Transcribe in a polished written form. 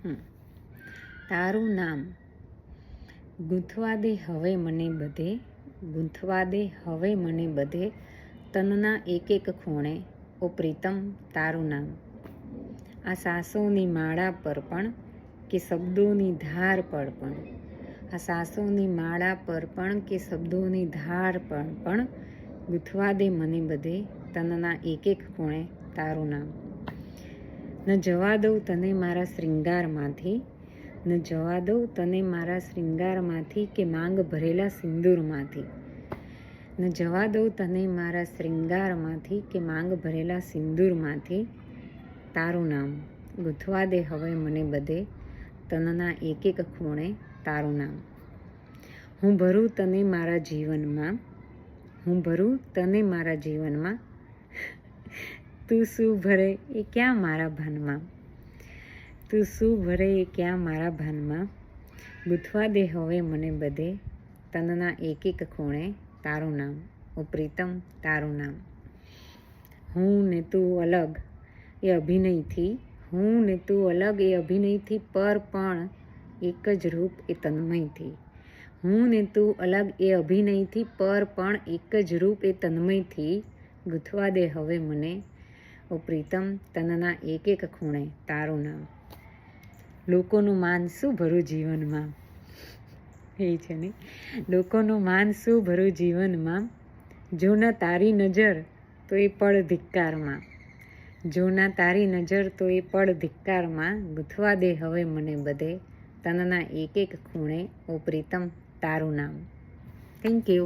તારું નામ ગૂંથવા દે હવે મને બધે, ગૂંથવા દે હવે મને બધે, તનના એક એક ખૂણે ઓ પ્રીતમ તારું નામ. આ સાસોની માળા પર પણ કે શબ્દોની ધાર પર પણ, આ સાસોની માળા પર પણ કે શબ્દોની ધાર પર પણ ગૂંથવા દે મને બધે, તનના એક એક ખૂણે તારું નામ. ન જવા દઉં તને મારા શ્રૃંગારમાંથી, ન જવા દઉં તને મારા શ્રૃંગારમાંથી કે માંગ ભરેલા સિંદૂરમાંથી, ન જવા દઉં તને મારા શ્રૃંગારમાંથી કે માંગ ભરેલા સિંદૂરમાંથી, તારું નામ ગૂંથવા દે હવે મને બધે, તનના એક એક ખૂણે તારું નામ. હું ભરું તને મારા જીવનમાં, હું ભરું તને મારા જીવનમાં, તું શું ભરે એ ક્યાં મારા ભાનમાં, તું શું ભરે એ ક્યાં મારા ભાનમાં, ગૂંથવા દે હવે મને બધે, તનના એક એક ખૂણે તારું નામ. ઓ પ્રીતમ તારું નામ. હું ને તું અલગ એ અભિનયથી, હું ને તું અલગ એ અભિનયથી, પર પણ એક જ રૂપ એ તન્મયથી, હું ને તું અલગ એ અભિનયથી, પર પણ એક જ રૂપ એ તન્મયથી, ગૂંથવા દે હવે મને, ઓ પ્રીતમ તનના એક એક ખૂણે તારું નામ. લોકોનું માન શું ભરું જીવનમાં, એ છે ને, લોકોનું માન શું ભરું જીવનમાં, જો ન તારી નજર તો એ પળ ધિક્કારમાં, જો ના તારી નજર તો એ પળ ધિક્કારમાં, ગૂંથવા દે હવે મને બધે, તનના એક એક ખૂણે ઓ પ્રીતમ તારું નામ. Thank you.